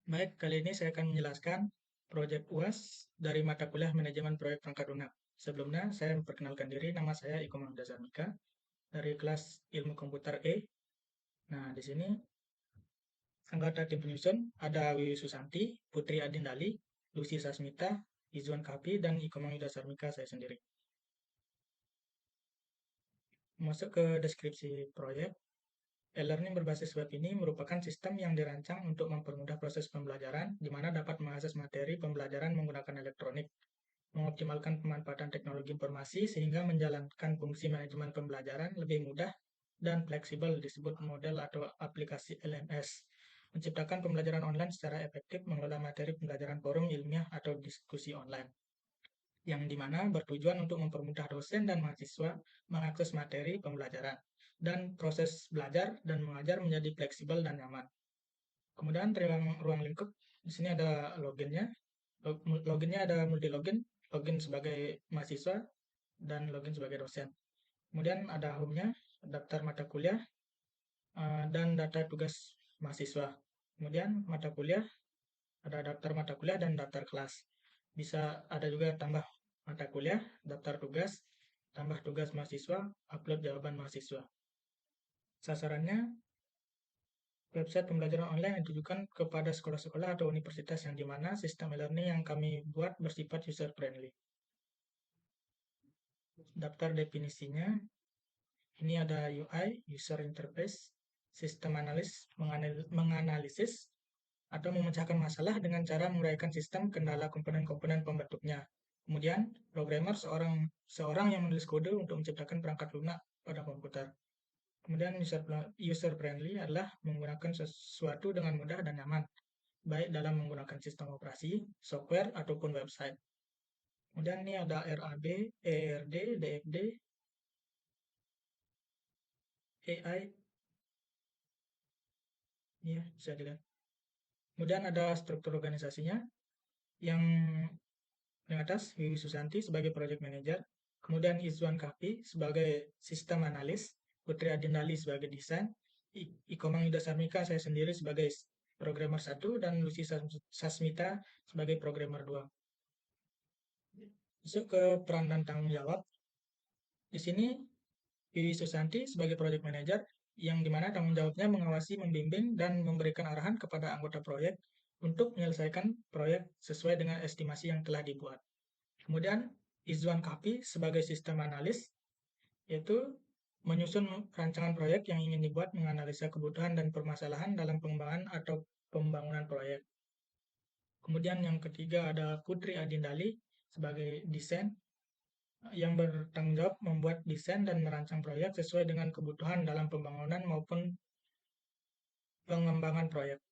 Baik, kali ini saya akan menjelaskan proyek UAS dari mata kuliah Manajemen Proyek Perangkat Lunak. Sebelumnya, saya memperkenalkan diri, nama saya Iko Mahmud Azamika dari kelas Ilmu Komputer E. Nah, di sini anggota tim penyusun ada Wiwi Susanti, Putri Adindali, Lucy Sasmita, Izwan Kapi, dan Iko Mahmud Azamika saya sendiri. Masuk ke deskripsi proyek. E-learning berbasis web ini merupakan sistem yang dirancang untuk mempermudah proses pembelajaran, di mana dapat mengakses materi pembelajaran menggunakan elektronik, mengoptimalkan pemanfaatan teknologi informasi sehingga menjalankan fungsi manajemen pembelajaran lebih mudah dan fleksibel disebut model atau aplikasi LMS. Menciptakan pembelajaran online secara efektif mengelola materi pembelajaran forum ilmiah atau diskusi online yang dimana bertujuan untuk mempermudah dosen dan mahasiswa mengakses materi pembelajaran dan proses belajar dan mengajar menjadi fleksibel dan nyaman. Kemudian ruang lingkup di sini ada loginnya. Loginnya ada multi login, login sebagai mahasiswa dan login sebagai dosen. Kemudian ada home-nya, daftar mata kuliah dan data tugas mahasiswa. Kemudian mata kuliah, ada daftar mata kuliah dan daftar kelas. Bisa ada juga tambah mata kuliah, daftar tugas, tambah tugas mahasiswa, upload jawaban mahasiswa. Sasarannya, website pembelajaran online yang ditujukan kepada sekolah-sekolah atau universitas yang dimana sistem e-learning yang kami buat bersifat user-friendly. Daftar definisinya, ini ada UI, user interface, sistem analis, menganalisis, atau memecahkan masalah dengan cara menguraikan sistem kendala komponen-komponen pembentuknya. Kemudian, programmer seorang yang menulis kode untuk menciptakan perangkat lunak pada komputer. Kemudian, user friendly adalah menggunakan sesuatu dengan mudah dan nyaman, baik dalam menggunakan sistem operasi, software, ataupun website. Kemudian ini ada RAB, ERD, DFD, AI, ya bisa dilihat. Kemudian ada struktur organisasinya, yang di atas Wiwi Susanti sebagai project manager, kemudian Izwan Kapi sebagai sistem analis, Putri Adinali sebagai desain, Ikomang Yuda Sarmika saya sendiri sebagai programmer 1 dan Lucy Sasmita sebagai programmer 2. Masuk ke peran dan tanggung jawab. Di sini Wiwi Susanti sebagai project manager yang dimana tanggung jawabnya mengawasi, membimbing, dan memberikan arahan kepada anggota proyek untuk menyelesaikan proyek sesuai dengan estimasi yang telah dibuat. Kemudian Izwan Kapi sebagai sistem analis, yaitu menyusun rancangan proyek yang ingin dibuat, menganalisa kebutuhan dan permasalahan dalam pengembangan atau pembangunan proyek. Kemudian yang ketiga ada Putri Adindali sebagai desain yang bertanggung jawab membuat desain dan merancang proyek sesuai dengan kebutuhan dalam pembangunan maupun pengembangan proyek.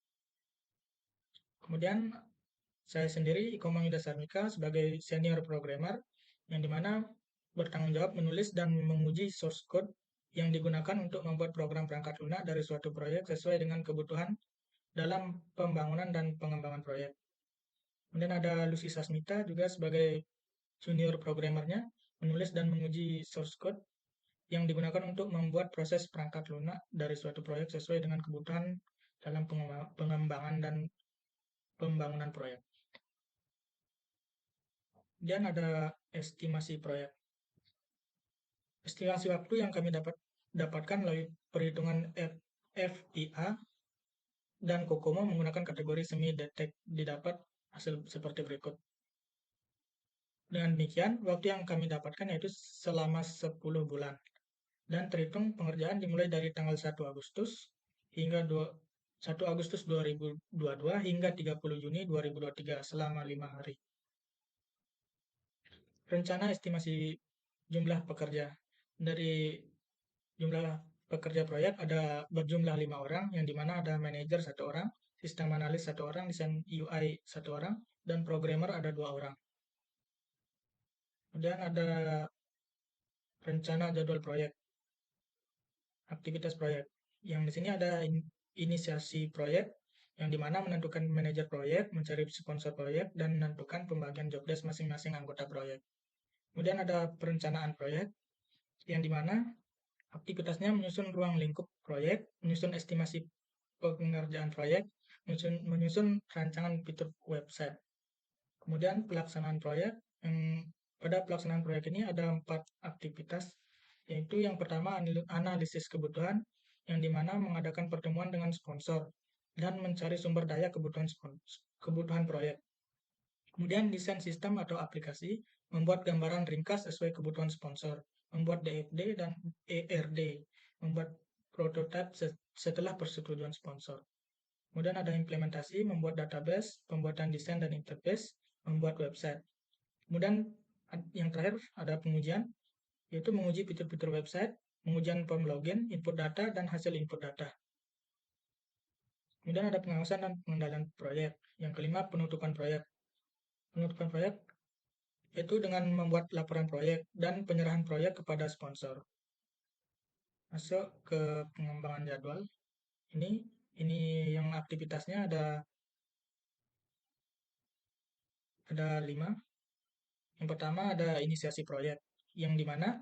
Kemudian saya sendiri, Ikomang Yuda Sarmika, sebagai senior programmer, yang dimana bertanggung jawab menulis dan menguji source code yang digunakan untuk membuat program perangkat lunak dari suatu proyek sesuai dengan kebutuhan dalam pembangunan dan pengembangan proyek. Kemudian ada Lucy Sasmita juga sebagai junior programmernya, menulis dan menguji source code yang digunakan untuk membuat proses perangkat lunak dari suatu proyek sesuai dengan kebutuhan dalam pengembangan dan pembangunan proyek. Dan ada estimasi proyek. Estimasi waktu yang kami dapatkan melalui perhitungan FIA dan Kokomo menggunakan kategori semi-detek didapat hasil seperti berikut. Dengan demikian, waktu yang kami dapatkan yaitu selama 10 bulan. Dan terhitung pengerjaan dimulai dari tanggal 1 Agustus hingga 1 Agustus 2022 hingga 30 Juni 2023 selama 5 hari. Rencana estimasi jumlah pekerja. Dari jumlah pekerja proyek ada berjumlah 5 orang, yang dimana ada manajer 1 orang, sistem analis 1 orang, desain UI 1 orang, dan programmer ada 2 orang. Kemudian ada rencana jadwal proyek, aktivitas proyek. Yang di sini ada inisiasi proyek, yang dimana menentukan manajer proyek, mencari sponsor proyek, dan menentukan pembagian job desk masing-masing anggota proyek. Kemudian ada perencanaan proyek, yang dimana aktivitasnya menyusun ruang lingkup proyek, menyusun estimasi pengerjaan proyek, menyusun rancangan fitur website. Kemudian pelaksanaan proyek. Pada pelaksanaan proyek ini ada 4 aktivitas, yaitu yang pertama analisis kebutuhan, yang dimana mengadakan pertemuan dengan sponsor dan mencari sumber daya kebutuhan proyek. Kemudian desain sistem atau aplikasi, membuat gambaran ringkas sesuai kebutuhan sponsor, membuat DFD dan ERD, membuat prototipe setelah persetujuan sponsor. Kemudian ada implementasi, membuat database, pembuatan desain dan interface, membuat website. Kemudian yang terakhir ada pengujian, yaitu menguji fitur-fitur website, pengujian form login, input data, dan hasil input data. Kemudian ada pengawasan dan pengendalian proyek. Yang kelima, penutupan proyek. Penutupan proyek yaitu dengan membuat laporan proyek dan penyerahan proyek kepada sponsor. Masuk ke pengembangan jadwal. Ini yang aktivitasnya ada 5. Yang pertama ada inisiasi proyek, yang dimana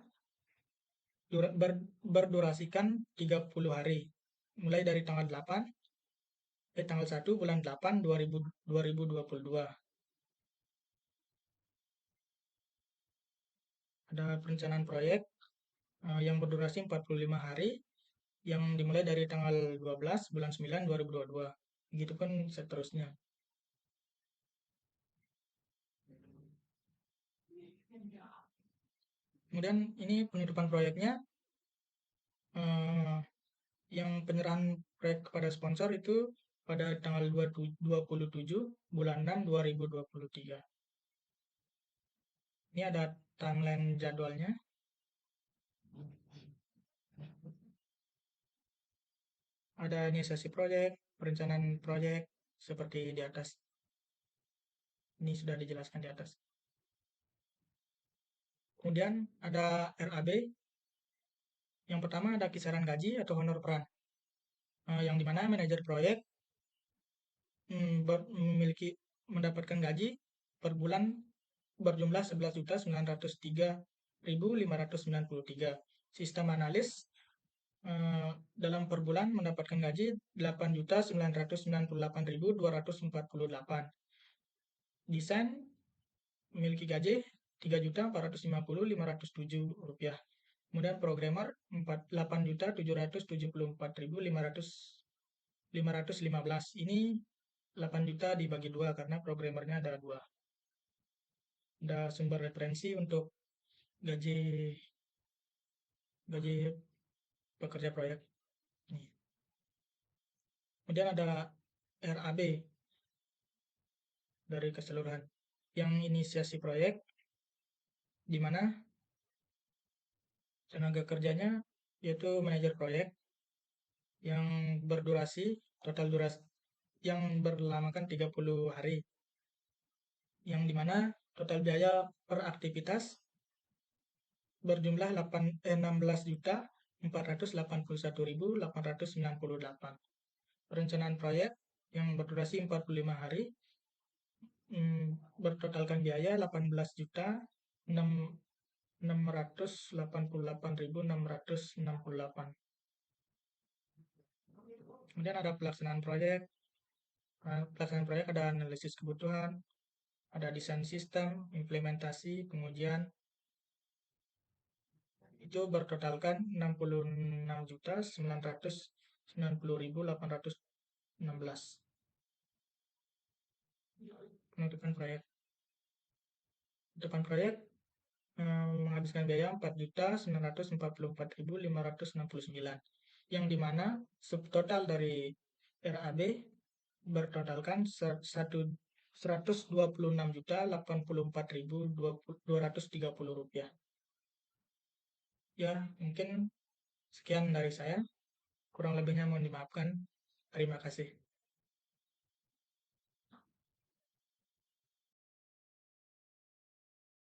berdurasikan 30 hari, mulai dari tanggal 1 bulan 8 2022. Ada perencanaan proyek yang berdurasi 45 hari, yang dimulai dari tanggal 12 bulan 9 2022. Begitupun seterusnya. Kemudian ini penutupan proyeknya, yang penyerahan proyek kepada sponsor itu pada tanggal 27 bulan 6 2023. Ini ada timeline jadwalnya. Ada inisiasi proyek, perencanaan proyek, seperti di atas. Ini sudah dijelaskan di atas. Kemudian ada RAB. Yang pertama ada kisaran gaji atau honor peran, yang dimana manajer proyek mendapatkan gaji per bulan berjumlah 11.903.593. Sistem analis dalam per bulan mendapatkan gaji 8.998.248. Desain memiliki gaji 3.450.507 rupiah. Kemudian programmer 8.774.515. Ini 8 juta dibagi 2 karena programmernya ada 2. Ada sumber referensi untuk gaji pekerja proyek. Kemudian ada RAB dari keseluruhan. Yang inisiasi proyek, di mana tenaga kerjanya yaitu manajer proyek, yang berdurasi total durasi yang berlamakan 30 hari, yang dimana total biaya per aktivitas berjumlah 16.481.898. Perencanaan proyek yang berdurasi 45 hari, bertotalkan biaya 18.688.668. Kemudian ada pelaksanaan proyek. Pelaksanaan proyek ada analisis kebutuhan, ada desain sistem, implementasi, pengujian. Itu bertotalkan 66.990.816. Penutupan proyek. Penutupan proyek menghabiskan biaya 4.944.569, yang dimana subtotal dari RAB bertotalkan 126.084.230 rupiah. Ya, mungkin sekian dari saya. Kurang lebihnya mohon dimaafkan. Terima kasih.